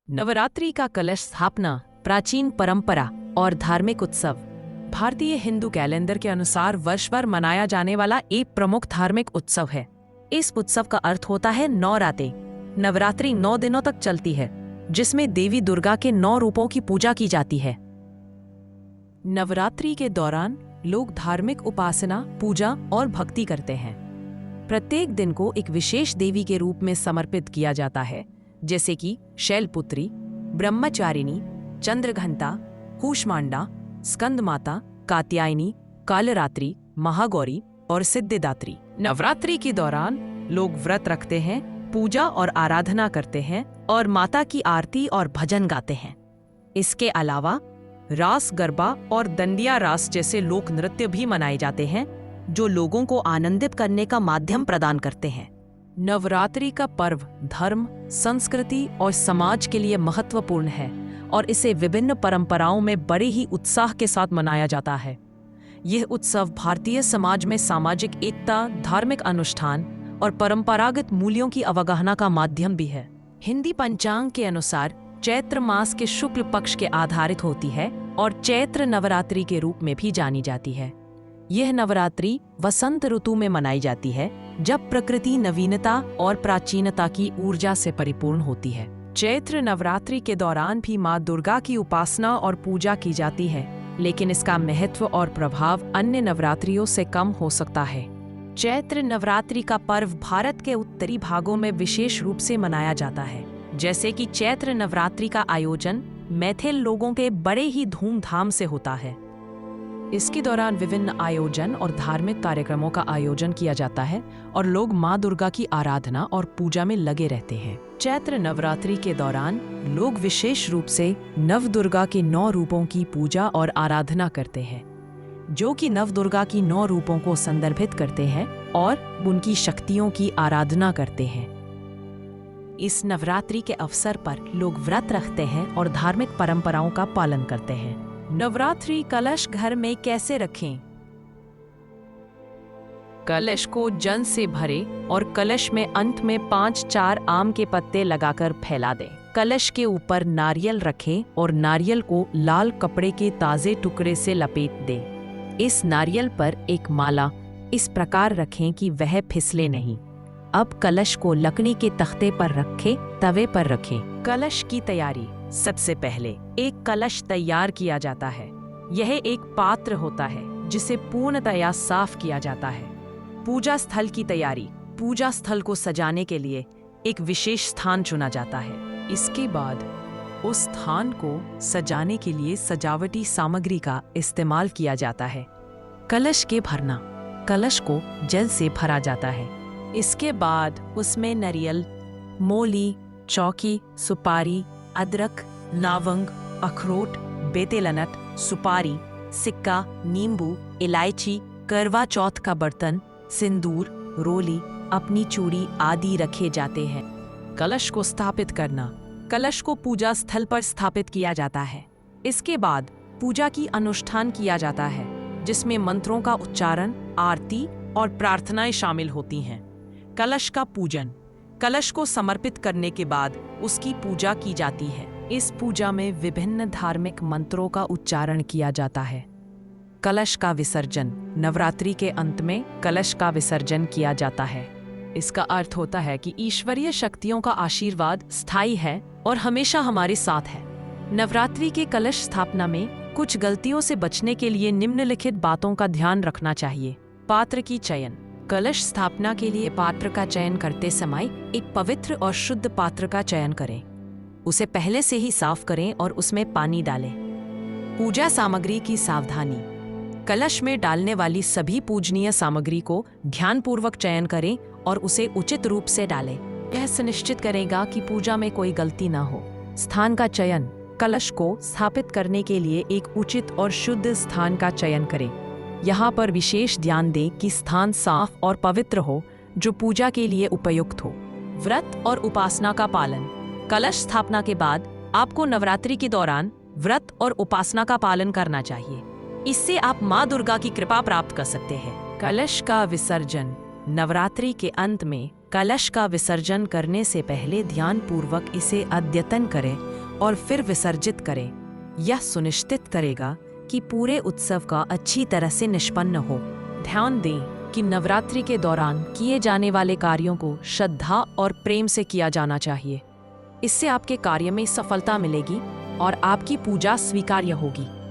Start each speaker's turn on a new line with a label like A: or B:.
A: नवरात्रि का कलश स्थापना प्राचीन परंपरा और धार्मिक उत्सव भारतीय हिंदू कैलेंडर के अनुसार वर्ष भर मनाया जाने वाला एक प्रमुख धार्मिक उत्सव है। इस उत्सव का अर्थ होता है 9 रातें। नवरात्रि 9 दिनों तक चलती है, जिसमें देवी दुर्गा के 9 रूपों की पूजा की जाती है। नवरात्रि के दौरान लोग धार्मिक उपासना, पूजा और भक्ति करते हैं। प्रत्येक दिन को एक विशेष देवी के रूप में समर्पित किया जाता है, जैसे कि शैलपुत्री, ब्रह्मचारिणी, चंद्रघंटा, कूष्मांडा, स्कंद माता, कात्यायनी, कालरात्रि, महागौरी और सिद्धिदात्री। नवरात्रि के दौरान लोग व्रत रखते हैं, पूजा और आराधना करते हैं और माता की आरती और भजन गाते हैं। इसके अलावा रास गरबा और दंडिया रास जैसे लोक नृत्य भी मनाए जाते हैं, जो लोगों को आनंदित करने का माध्यम प्रदान करते हैं। नवरात्रि का पर्व धर्म, संस्कृति और समाज के लिए महत्वपूर्ण है और इसे विभिन्न परंपराओं में बड़े ही उत्साह के साथ मनाया जाता है। यह उत्सव भारतीय समाज में सामाजिक एकता, धार्मिक अनुष्ठान और परंपरागत मूल्यों की अवगाहना का माध्यम भी है। हिंदी पंचांग के अनुसार चैत्र मास के शुक्ल पक्ष के आधारित होती है और चैत्र नवरात्रि के रूप में भी जानी जाती है। यह नवरात्रि वसंत ऋतु में मनाई जाती है, जब प्रकृति नवीनता और प्राचीनता की ऊर्जा से परिपूर्ण होती है। चैत्र नवरात्रि के दौरान भी माँ दुर्गा की उपासना और पूजा की जाती है, लेकिन इसका महत्व और प्रभाव अन्य नवरात्रियों से कम हो सकता है। चैत्र नवरात्रि का पर्व भारत के उत्तरी भागों में विशेष रूप से मनाया जाता है, जैसे कि चैत्र नवरात्रि का आयोजन मैथिल लोगों के बड़े ही धूमधाम से होता है। इसके दौरान विभिन्न आयोजन और धार्मिक कार्यक्रमों का आयोजन किया जाता है और लोग माँ दुर्गा की आराधना और पूजा में लगे रहते हैं। चैत्र नवरात्रि के दौरान लोग विशेष रूप से नव दुर्गा के 9 रूपों की पूजा और आराधना करते हैं, जो कि नव दुर्गा की 9 रूपों को संदर्भित करते हैं और उनकी शक्तियों की आराधना करते हैं। इस नवरात्रि के अवसर पर लोग व्रत रखते हैं और धार्मिक परंपराओं का पालन करते हैं। नवरात्रि कलश घर में कैसे रखें? कलश को जल से भरें और कलश में अंत में 5-4 आम के पत्ते लगाकर फैला दें। कलश के ऊपर नारियल रखें और नारियल को लाल कपड़े के ताजे टुकड़े से लपेट दें। इस नारियल पर एक माला इस प्रकार रखें कि वह फिसले नहीं। अब कलश को लकड़ी के तख्ते पर रखें, तवे पर रखें। कलश की तैयारी। सबसे पहले एक कलश तैयार किया जाता है। यह एक पात्र होता है जिसे पूर्णतया साफ किया जाता है। पूजा स्थल की तैयारी। पूजा स्थल को सजाने के लिए एक विशेष स्थान चुना जाता है। इसके बाद उस स्थान को सजाने के लिए सजावटी सामग्री का इस्तेमाल किया जाता है। कलश के भरना। कलश को जल से भरा जाता है। इसके बाद उसमें नारियल, मूली, चौकी, सुपारी, अदरक, लवंग, अखरोट, बेतेलनट, सुपारी, सिक्का, नींबू, इलायची, करवा चौथ का बर्तन, सिंदूर, रोली, अपनी चूड़ी आदि रखे जाते हैं। कलश को स्थापित करना। कलश को पूजा स्थल पर स्थापित किया जाता है। इसके बाद पूजा की अनुष्ठान किया जाता है, जिसमें मंत्रों का उच्चारण, आरती और प्रार्थनाएं शामिल होती हैं। कलश का पूजन। कलश को समर्पित करने के बाद उसकी पूजा की जाती है। इस पूजा में विभिन्न धार्मिक मंत्रों का उच्चारण किया जाता है। कलश का विसर्जन। नवरात्रि के अंत में कलश का विसर्जन किया जाता है। इसका अर्थ होता है कि ईश्वरीय शक्तियों का आशीर्वाद स्थायी है और हमेशा हमारे साथ है। नवरात्रि के कलश स्थापना में कुछ गलतियों से बचने के लिए निम्नलिखित बातों का ध्यान रखना चाहिए। पात्र की चयन। कलश स्थापना के लिए पात्र का चयन करते समय एक पवित्र और शुद्ध पात्र का चयन करें। उसे पहले से ही साफ करें और उसमें पानी डालें। पूजा सामग्री की सावधानी। कलश में डालने वाली सभी पूजनीय सामग्री को ध्यानपूर्वक चयन करें और उसे उचित रूप से डालें। यह सुनिश्चित करेगा कि पूजा में कोई गलती न हो। स्थान का चयन। कलश को स्थापित करने के लिए एक उचित और शुद्ध स्थान का चयन करें। यहाँ पर विशेष ध्यान दें कि स्थान साफ और पवित्र हो, जो पूजा के लिए उपयुक्त हो। व्रत और उपासना का पालन। कलश स्थापना के बाद आपको नवरात्रि के दौरान व्रत और उपासना का पालन करना चाहिए। इससे आप माँ दुर्गा की कृपा प्राप्त कर सकते हैं। कलश का विसर्जन। नवरात्रि के अंत में कलश का विसर्जन करने से पहले ध्यानपूर्वक इसे अद्यतन करें और फिर विसर्जित करें। यह सुनिश्चित करेगा कि पूरे उत्सव का अच्छी तरह से निष्पन्न हो। ध्यान दें कि नवरात्रि के दौरान किए जाने वाले कार्यों को श्रद्धा और प्रेम से किया जाना चाहिए। इससे आपके कार्य में सफलता मिलेगी और आपकी पूजा स्वीकार्य होगी।